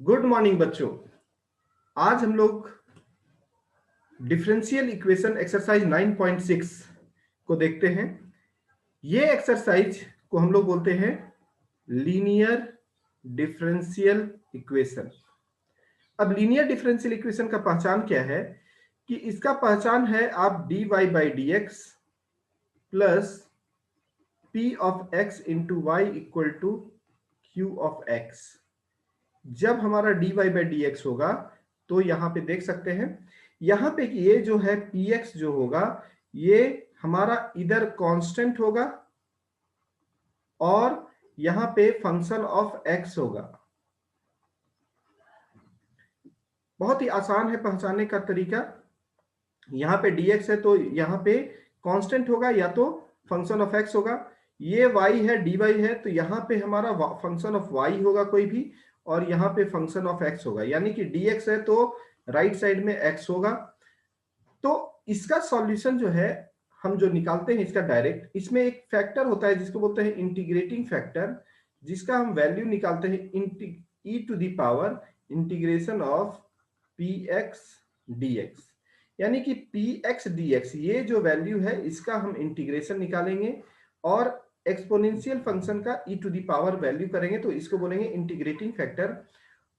Good morning बच्चों। आज हम लोग डिफरेंशियल इक्वेशन एक्सरसाइज 9.6 को देखते हैं। ये एक्सरसाइज को हम लोग बोलते हैं लीनियर डिफरेंशियल इक्वेशन। अब लीनियर डिफरेंशियल इक्वेशन का पहचान क्या है कि इसका पहचान है आप dy by d x plus p of x into y equal to q of x. जब हमारा dy बाई डी एक्स होगा तो यहां पे देख सकते हैं, यहां पे कि ये जो है px जो होगा ये हमारा इधर कांस्टेंट होगा और यहां पे फंक्शन ऑफ x होगा। बहुत ही आसान है पहचानने का तरीका। यहां पे dx है तो यहां पे कांस्टेंट होगा या तो फंक्शन ऑफ x होगा। ये y है, dy है तो यहां पे हमारा फंक्शन ऑफ y होगा कोई भी, और यहां पे फंक्शन ऑफ x होगा। यानी कि dx है तो राइट साइड में x होगा। तो इसका सॉल्यूशन जो है हम जो निकालते हैं इसका डायरेक्ट, इसमें एक फैक्टर होता है जिसको बोलते हैं इंटीग्रेटिंग फैक्टर, जिसका हम वैल्यू निकालते हैं e to the power integration of p x d x. यानी कि पी एक्स डी एक्स ये जो वैल्यू है इसका हम इंटीग्रेशन निकालेंगे और एक्सपोनेंशियल फंक्शन का e to the power value करेंगे तो इसको बोलेंगे इंटीग्रेटिंग फैक्टर।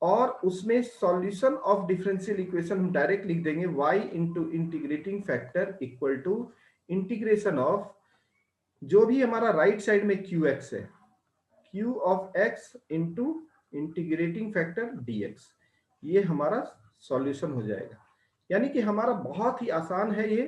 और उसमें सॉल्यूशन ऑफ डिफरेंशियल इक्वेशन हम डायरेक्ट लिख देंगे y into integrating factor equal to integration of जो भी हमारा राइट साइड में qx है, q of x into integrating factor dx। ये हमारा सॉल्यूशन हो जाएगा। यानी कि हमारा बहुत ही आसान है ये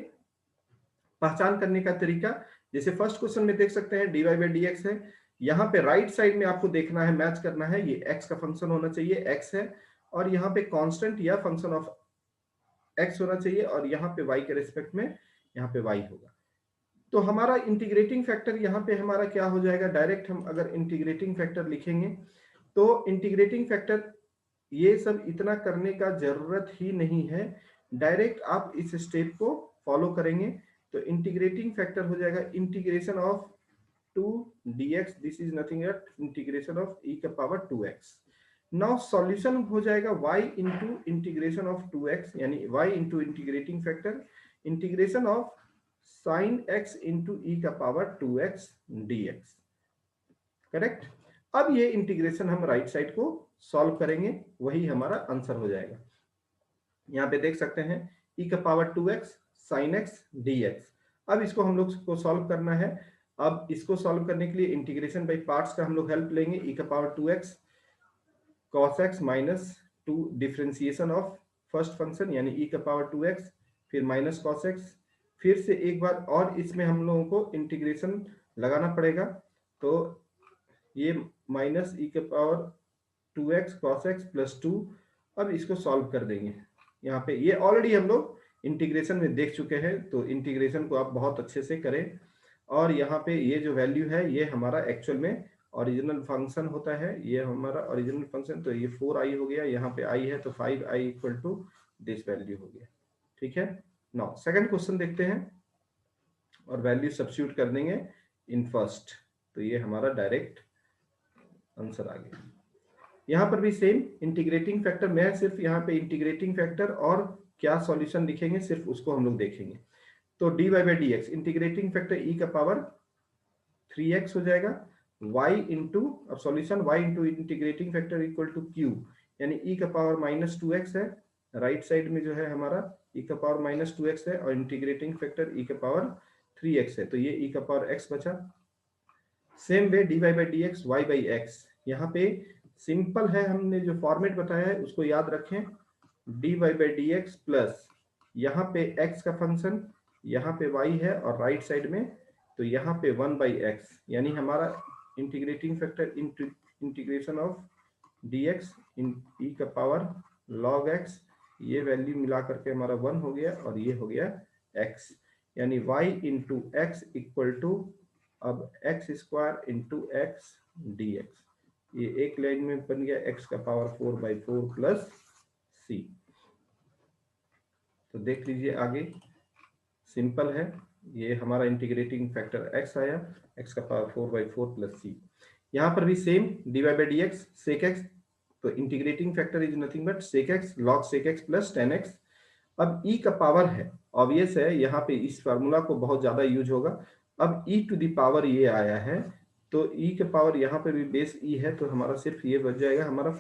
पहचान करने का तरीका। जैसे फर्स्ट क्वेश्चन में देख सकते हैं dy बाई डी एक्स है, यहाँ पे राइट साइड में आपको देखना है, मैच करना है, ये x का फंक्शन होना चाहिए, x है, और यहाँ पे कांस्टेंट या फंक्शन ऑफ x होना चाहिए, और यहाँ पे y के रिस्पेक्ट में यहाँ पे y होगा। तो हमारा इंटीग्रेटिंग फैक्टर यहाँ पे हमारा क्या हो जाएगा, डायरेक्ट हम अगर इंटीग्रेटिंग फैक्टर लिखेंगे तो इंटीग्रेटिंग फैक्टर ये सब इतना करने का जरूरत ही नहीं है, डायरेक्ट आप इस स्टेप को फॉलो करेंगे तो इंटीग्रेटिंग फैक्टर हो जाएगा integration of 2 dx, this is nothing but integration of e का पावर 2x। नाउ सॉल्यूशन हो जाएगा y into integration of 2x, यानी y into integrating factor integration of sine x into e का power 2x dx। Correct. अब ये integration हम right side को solve करेंगे, वही हमारा आंसर हो जाएगा। यहाँ पे देख सकते हैं e का power 2x sign x dx। अब इसको हम लोग को सॉल्व करना है। अब इसको सॉल्व करने के लिए इंटीग्रेशन बाय पार्ट्स का हम लोग हेल्प लेंगे। e का power 2x cos x minus 2 differentiation of first function यानी e का पावर 2x फिर माइनस cos x, फिर से एक बार और इसमें हम लोगों को इंटीग्रेशन लगाना पड़ेगा। तो ये माइनस e के power 2x cos x plus 2। अब इसको सॉल्व कर देंगे। यहाँ पे ये ऑलरेडी हम लोग इंटीग्रेशन में देख चुके हैं, तो इंटीग्रेशन को आप बहुत अच्छे से करें। और यहाँ पे ये जो वैल्यू है ये हमारा एक्चुअल में ओरिजिनल फंक्शन होता है, ये हमारा ओरिजिनल फंक्शन, तो ये 4i हो गया, यहाँ पे i है तो 5i equal to this value हो गया। ठीक है। नाउ सेकंड क्वेश्चन देखते हैं और वैल्यू सब्स्टिट्यूट कर देंगे इन फर्स्ट, तो ये हमारा डायरेक्ट आंसर आ गया। यहाँ पर भी सेम इंटीग्रेटिंग फैक्टर, मैं सिर्फ यहाँ पे इंटीग्रेटिंग फैक्टर और क्या सॉल्यूशन लिखेंगे सिर्फ उसको हम लोग देखेंगे। तो dy by d x integrating factor e का पावर 3x हो जाएगा, y इंटू, अब solution y into integrating factor equal to q, यानी e का पावर माइनस 2x है, राइट साइड में जो है हमारा e का पावर माइनस 2x है और इंटीग्रेटिंग फैक्टर e का पावर 3x है, तो ये e का पावर x बचा। Same way dy by d x y by x, यहाँ पे सिंपल है, हमने जो फॉर्मेट बताया है उसको याद रखें। dy by d x plus यहाँ पे x का फंक्शन, यहाँ पे y है और राइट साइड में तो यहाँ पे 1 बाई एक्स, यानी हमारा integrating factor integration of dx in e का पावर log x, ये वैल्यू मिला करके हमारा 1 हो गया और ये हो गया x, यानी y into x equal to अब x square into x dx, ये एक लाइन में बन गया x का पावर 4/4 प्लस c। तो देख लीजिए आगे, सिंपल है, ये हमारा इंटीग्रेटिंग फैक्टर x आया, x का पावर 4/4 प्लस c। यहाँ पर भी same dy by d x sec x, तो integrating factor is nothing but sec x log sec x plus 10x। अब e का पावर है, ऑब्वियस है, यहाँ पे इस फार्मूला को बहुत ज्यादा यूज होगा। अब e टू द पावर ये आया है, तो e के पावर यहाँ पे भी बेस e है, तो हमारा सिर्फ ये बच जाएगा, हमारा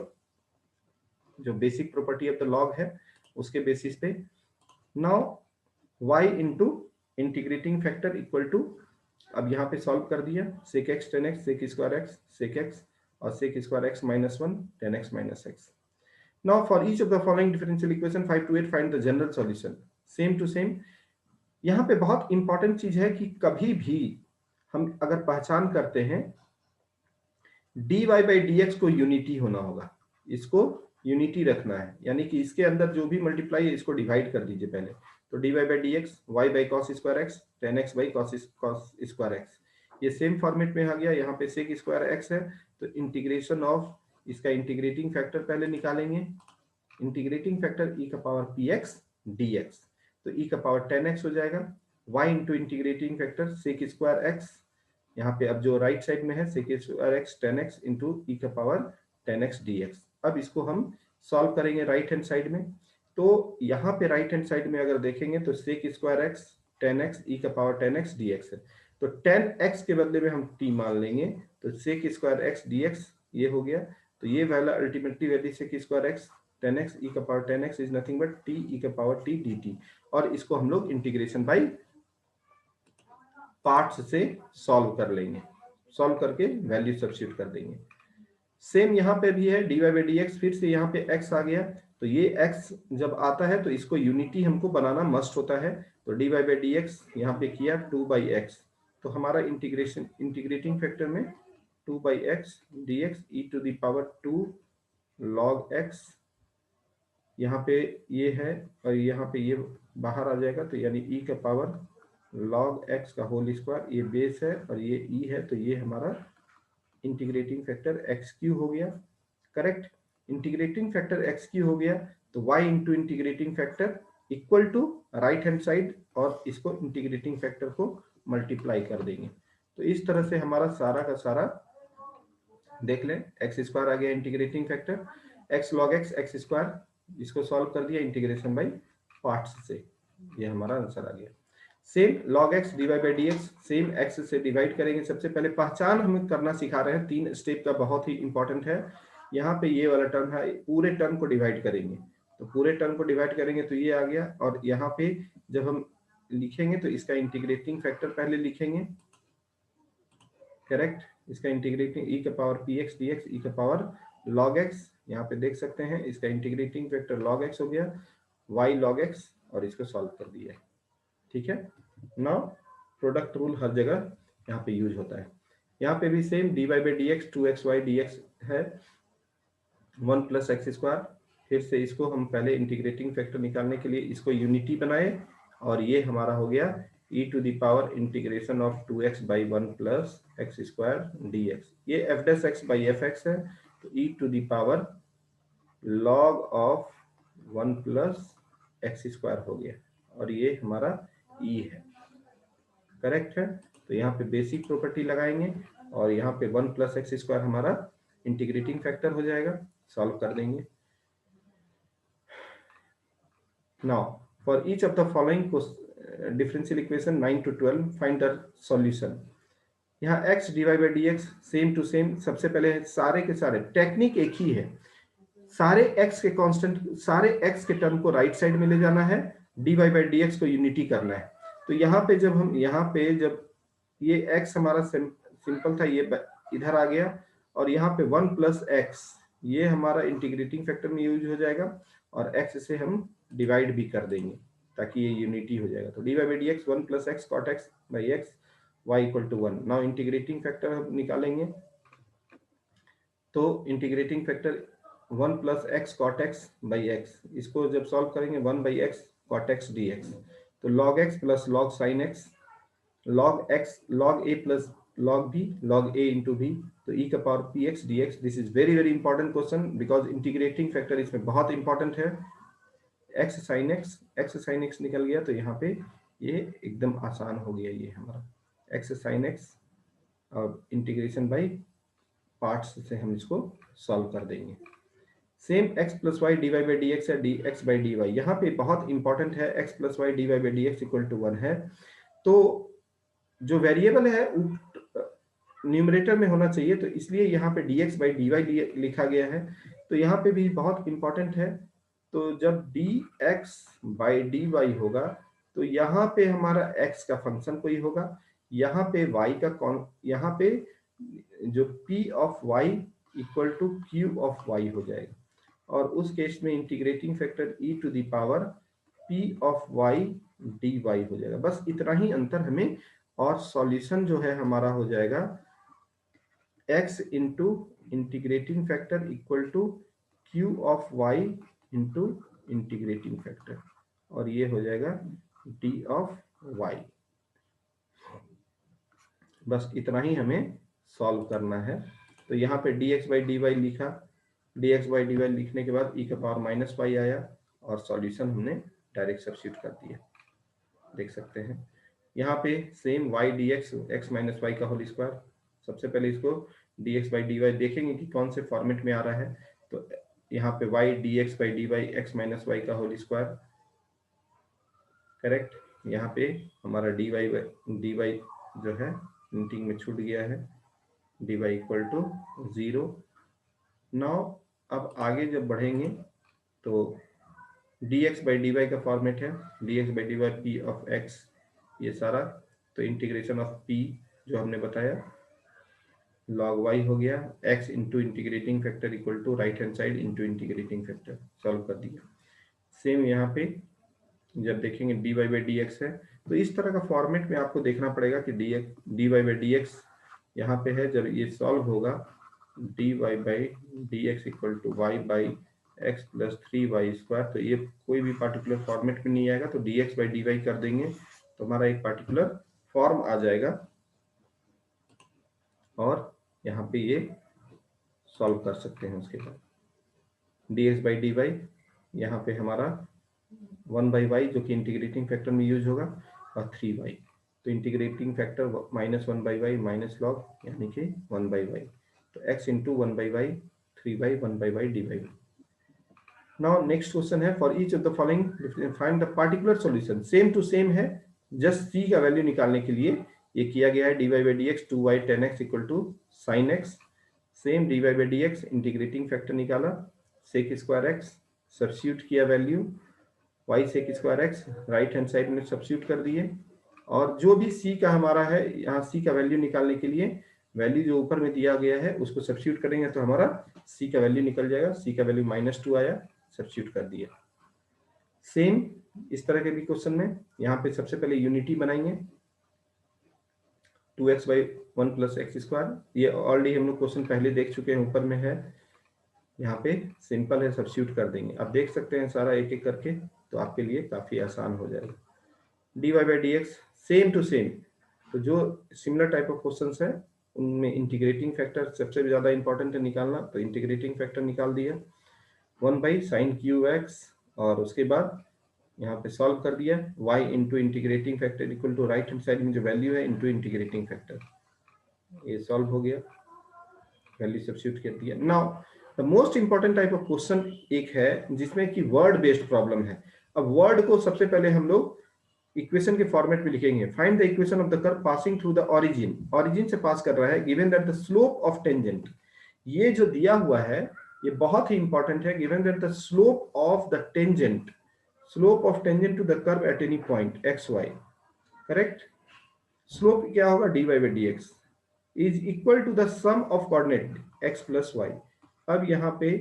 जो basic property of the log है उसके बेसिस पे। Now y into integrating factor equal to, अब यहाँ पे सॉल्व कर दिया, sec x tan x sec square x sec x और sec square x minus 1 tan x minus x। Now for each of the following differential equation 5 to 8 find the general solution। Same to same. यहाँ पे बहुत important चीज है कि कभी भी हम अगर पहचान करते हैं dy बाई डी एक्स को यूनिटी होना होगा, इसको यूनिटी रखना है, यानी कि इसके अंदर जो भी मल्टीप्लाई है इसको डिवाइड कर दीजिए पहले। तो dy by d x y by cos square x tan x by cos square x, ये सेम फॉर्मेट में आ गया। यहाँ पे सेक स्क्वायर एक्स है, तो इंटीग्रेशन ऑफ इसका इंटीग्रेटिंग फैक्टर पहले निकालेंगे, इंटीग्रेटिंग फैक्टर e का पावर px dx, तो e का पावर 10x हो जाएगा। y into integrating factor sec square x, यहाँ पे अब जो राइट साइड में है sec square x 10x into e का पावर 10x dx। अब इसको हम सॉल्व करेंगे राइट हैंड साइड में, तो यहाँ पे राइट हैंड साइड में अगर देखेंगे तो sec square x 10x e का पावर 10x dx है, तो 10x के बदले में हम t मान लेंगे, तो सेक स्क्वायर x dx ये हो गया। तो ये वाला ultimately value sec square x 10x e का power 10x is nothing but t e का पावर t dt, और इसको हम लोग इंटीग्रेशन बाय पार्ट्स से सॉल्व कर लेंगे, सॉल्व करके वैल्यू सब्स्टिट्यूट कर देंगे। सेम यहाँ पे भी है dy बाई डी एक्स, फिर से यहाँ पे x आ गया, तो ये x जब आता है तो इसको यूनिटी हमको बनाना मस्ट होता है, तो dy बाई डी एक्स यहाँ पे किया 2 बाई एक्स, तो हमारा इंटीग्रेशन इंटीग्रेटिंग फैक्टर में 2 by x d x e to the power 2 log x, यहाँ पे ये है और यहाँ पे ये बाहर आ जाएगा, तो यानी e का पावर log x का होल स्क्वायर, ये बेस है और ये e है, तो ये हमारा इंटीग्रेटिंग फैक्टर एक्स क्यू हो गया। Correct, integrating factor x cube हो गया, तो y into integrating factor equal to right hand side और इसको इंटीग्रेटिंग फैक्टर को मल्टीप्लाई कर देंगे। तो इस तरह से हमारा सारा का सारा देख लें, एक्स स्क्वायर आ गया integrating factor, x log x x square, इसको सॉल्व कर दिया इंटीग्रेशन बाई पार्ट्स से, ये हमारा आंसर आ गया। Same log x divide by d x, same x से डिवाइड करेंगे। सबसे पहले पहचान हम करना सिखा रहे हैं, 3 स्टेप का बहुत ही इंपॉर्टेंट है। यहाँ पे ये वाला टर्म है, पूरे टर्म को डिवाइड करेंगे, तो पूरे टर्म को डिवाइड करेंगे तो ये आ गया, और यहाँ पे जब हम लिखेंगे तो इसका इंटीग्रेटिंग फैक्टर पहले लिखेंगे। करेक्ट, इसका इंटीग्रेटिंग e का पावर px dx e का पावर log x, यहाँ पे देख सकते हैं इसका इंटीग्रेटिंग फैक्टर log x हो गया, y log x, और इसको सॉल्व कर दिया। ठीक है, नाउ प्रोडक्ट रूल हर जगह यहाँ पे यूज होता है। यहाँ पे भी same dy by d x 2xy dx है 1 प्लस एक्स स्क्वायर, फिर से इसको हम पहले इंटीग्रेटिंग फैक्टर निकालने के लिए इसको यूनिटी बनाए, और ये हमारा हो गया e to the power integration of 2x by 1 plus x square dx, ये f dash x by fx है, तो e to the power log of 1 plus x square हो गया, और ये हमारा e है। करेक्ट है, तो यहाँ पे बेसिक प्रॉपर्टी लगाएंगे, और यहाँ पे 1 प्लस एक्स स्क्वायर हमारा इंटीग्रेटिंग फैक्टर हो जाएगा, सॉल्व कर देंगे। Now for each of the following differential equation 9 to 12 find the solution. यहाँ x divide by d x same to same, सबसे पहले सारे के सारे टेक्निक एक ही है, सारे x के कांस्टेंट, सारे x के टर्म को राइट साइड में ले जाना है, dy बाई डी एक्स को यूनिटी करना है। तो यहाँ पे जब हम जब ये x हमारा सिंपल था, ये इधर आ गया, और यहाँ पे 1 प्लस एक्स ये हमारा इंटीग्रेटिंग फैक्टर में यूज हो जाएगा, और x से हम डिवाइड भी कर देंगे ताकि ये यूनिटी हो जाएगा। तो dy by d x 1 plus x cot x by x y equal to 1। Now integrating factor हम निकालेंगे, तो integrating factor 1 plus x cot x by x, इसको जब सॉल्व करेंगे 1 by x cot x d x, तो log x plus log sine x, log x log a प्लस log b log a into b, तो e का power px dx। This is very very important question because integrating factor इसमें बहुत important है। x sine x निकल गया, तो यहाँ पे ये एकदम आसान हो गया, ये हमारा x साइन x, और इंटीग्रेशन बाई पार्ट्स से हम इसको सॉल्व कर देंगे। Same x plus y d y by d x है d x by d y. यहाँ पे बहुत इंपॉर्टेंट है, x plus y d y by d x equal to 1 है, तो जो वेरिएबल है न्यूमरेटर में होना चाहिए, तो इसलिए यहाँ पे dx बाई डी वाई लिखा गया है। तो यहाँ पे भी बहुत इंपॉर्टेंट है, तो जब dx बाई डी वाई होगा तो यहाँ पे हमारा x का फंक्शन कोई होगा, यहाँ पे y का यहाँ पे जो p of y equal to q of y हो जाएगा, और उस केस में integrating factor e to the power p of y dy हो जाएगा। बस इतना ही अंतर हमें, और सॉल्यूशन जो है हमारा हो जाएगा x into integrating factor equal to q of y into integrating factor, और ये हो जाएगा d ऑफ y। बस इतना ही हमें सॉल्व करना है। तो यहाँ पे dx बाई डी वाई लिखा, dx बाई डी वाई लिखने के बाद e का पावर माइनस वाई आया, और सॉल्यूशन हमने डायरेक्ट सब्स्टिट्यूट कर दिया, देख सकते हैं। यहाँ पे same y dx x minus y का होल स्क्वायर, सबसे पहले इसको dx बाई डी वाई देखेंगे कि कौन से फॉर्मेट में आ रहा है। तो यहाँ पे y dx by d y x minus y का होल स्क्वायर, करेक्ट। यहाँ पे हमारा dy जो है प्रिंटिंग में छूट गया है, dy इक्वल टू 0। नाउ अब आगे जब बढ़ेंगे तो dx बाई डी वाई का फॉर्मेट है dx by d y p of x, ये सारा, तो इंटीग्रेशन ऑफ p जो हमने बताया log y हो गया, x into integrating factor equal to right hand side into integrating factor, solve कर दिया। सेम यहाँ पे जब देखेंगे dy बाई डी एक्स है, तो इस तरह का फॉर्मेट में आपको देखना पड़ेगा कि dy बाई डी एक्स यहाँ पे है, जब ये सॉल्व होगा dy by d x equal to y by x plus 3y square, तो ये कोई भी पार्टिकुलर फॉर्मेट में नहीं आएगा, तो dx बाई डी वाई कर देंगे तो हमारा एक पार्टिकुलर फॉर्म आ जाएगा, और यहाँ पे ये सॉल्व कर सकते हैं। उसके बाद dx बाई डी वाई यहाँ पे हमारा 1 बाई वाई जो कि इंटीग्रेटिंग फैक्टर में यूज होगा, और 3y, तो integrating factor minus 1 by y minus log यानी कि 1 बाई वाई, तो x into 1 by y 3y 1 by y d y. Now next question है, for each of the following find the particular solution. Same to same है, just c का value निकालने के लिए ये किया गया है, dy by d x 2y tan x equal to sine x। Same dy by d x integrating factor निकाला, सेक स्क्वायर x, सब्स्टिट्यूट किया value y sec square x, right hand side में सब्स्टिट्यूट कर दिए, और जो भी c का हमारा है, यहाँ c का वैल्यू निकालने के लिए वैल्यू जो ऊपर में दिया गया है उसको सब्स्टिट्यूट करेंगे तो हमारा c का वैल्यू निकल जाएगा। c का वैल्यू -2 आया, सब्स्टिट्यूट कर दिया। सेम इस तरह के भी क्वेश्चन में यहाँ पे सबसे पहले यूनिटी बनाएंगे, 2x by 1 plus x square, ये ऑलरेडी हम लोग क्वेश्चन पहले देख चुके हैं, ऊपर में है, यहाँ पे सिंपल है, सब्स्टिट्यूट कर देंगे। अब देख सकते हैं सारा एक एक करके, तो आपके लिए काफी आसान हो जाएगा। dy by d x same to same, तो जो सिमिलर टाइप ऑफ क्वेश्चंस है उनमें इंटीग्रेटिंग फैक्टर सबसे ज्यादा इंपॉर्टेंट है निकालना, तो इंटीग्रेटिंग फैक्टर निकाल दिया 1 बाई साइन क्यू एक्स, और उसके बाद यहाँ पे सॉल्व कर दिया y into integrating factor equal to right hand side में जो वैल्यू है इंटू इंटीग्रेटिंग फैक्टर, ये सॉल्व हो गया, वैल्यू सब्स्टिट्यूट कर दिया। Now the most important type of question एक है जिसमें कि वर्ड बेस्ड प्रॉब्लम है। अब वर्ड को सबसे पहले हम लोग इक्वेशन के फॉर्मेट में लिखेंगे, find the equation of the curve passing through the origin, origin से पास कर रहा है, given that the slope of tangent, ये जो दिया हुआ है ये बहुत ही इंपॉर्टेंट है, given that the slope of the tangent, slope of tangent to the curve at any point x y, correct. Slope क्या होगा, dy by d x is equal to the sum of coordinate x plus y. अब यहाँ पे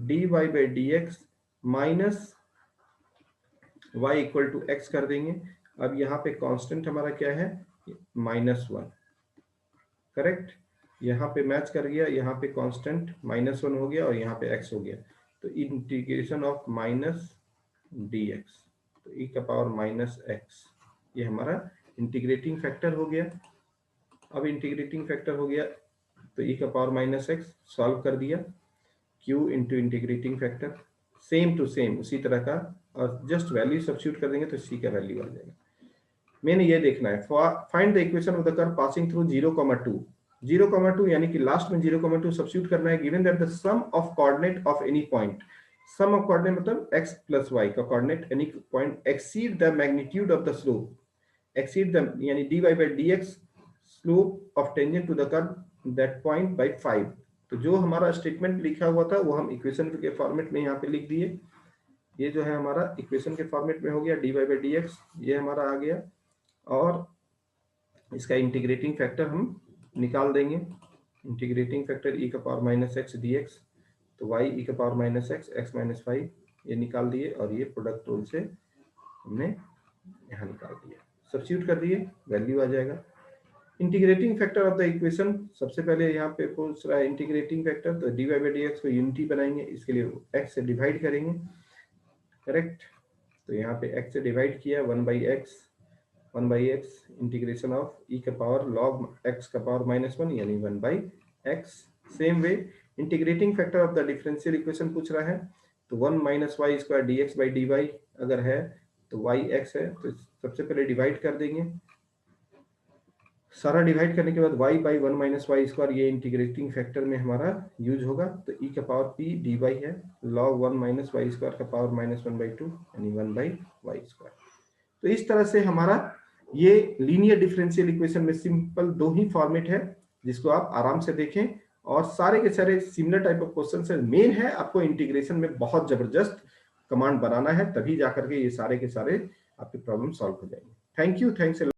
dy by d x minus y equal to x कर देंगे। अब यहाँ पे कांस्टेंट हमारा क्या है, -1, करेक्ट, यहाँ पे मैच कर गया, यहाँ पे कांस्टेंट -1 हो गया और यहाँ पे x हो गया, तो इंटीग्रेशन ऑफ माइनस dx, तो e का पावर -x, ये हमारा इंटीग्रेटिंग फैक्टर हो गया। अब इंटीग्रेटिंग फैक्टर हो गया तो e का पावर -x, सॉल्व कर दिया, q into integrating factor, same to same उसी तरह का, और जस्ट वैल्यू सब्स्टिट्यूट कर देंगे तो c का वैल्यू आ जाएगा। मैंने ये देखना है, find the equation of the curve passing through 0, 2, 0,2 यानी कि लास्ट में 0,2 सब्स्टिट्यूट करना है। Given that the sum of coordinate of any point, sum of coordinate मतलब x प्लस y का coordinate any point exceed the magnitude of the slope, exceed the यानी dy by dx slope of tangent to the curve that point by 5। तो जो हमारा statement लिखा हुआ था वो हम इक्वेशन के फॉर्मेट में यहाँ पे लिख दिए। ये जो है हमारा इक्वेशन के फॉर्मेट में हो गया, dy by dx ये हमारा आ गया, और इसका इंटीग्रेटिंग फैक्टर हम निकाल देंगे। इंटीग्रेटिंग फैक्टर e का power minus x d x, तो y e का power minus x x minus 5 ये निकाल दिए, और ये प्रोडक्ट रूल से हमने यहाँ निकाल दिया, सब्स्टिट्यूट कर दिए, वैल्यू आ जाएगा। Integrating factor of the equation, सबसे पहले यहाँ पे पूछ रहा है इंटीग्रेटिंग फैक्टर, तो dy by dx को यूनिटी बनाएंगे, इसके लिए x से डिवाइड करेंगे, करेक्ट। तो यहाँ पे x से डिवाइड किया, 1 by x integration of e का पावर log x का पावर -1 यानी 1 by x। Same way integrating factor of the differential equation पूछ रहा है, तो 1 - y square dx by dy अगर है तो y x है, तो सबसे पहले डिवाइड कर देंगे, सारा डिवाइड करने के बाद y by 1 - y स्क्वायर ये इंटीग्रेटिंग फैक्टर में हमारा यूज होगा, तो e का पावर p dy है log 1 - y स्क्वायर का पावर -1/2 यानी 1 by y स्क्वायर। तो इस तरह से हमारा ये लीनियर डिफरेंशियल इक्वेशन में सिंपल दो ही फॉर्मेट है, जिसको आप आराम से देखें, और सारे के सारे सिमिलर टाइप ऑफ क्वेश्चन है। मेन है आपको इंटीग्रेशन में बहुत जबरदस्त कमांड बनाना है, तभी जाकर के ये सारे के सारे आपके प्रॉब्लम सॉल्व हो जाएंगे। Thank you, thanks.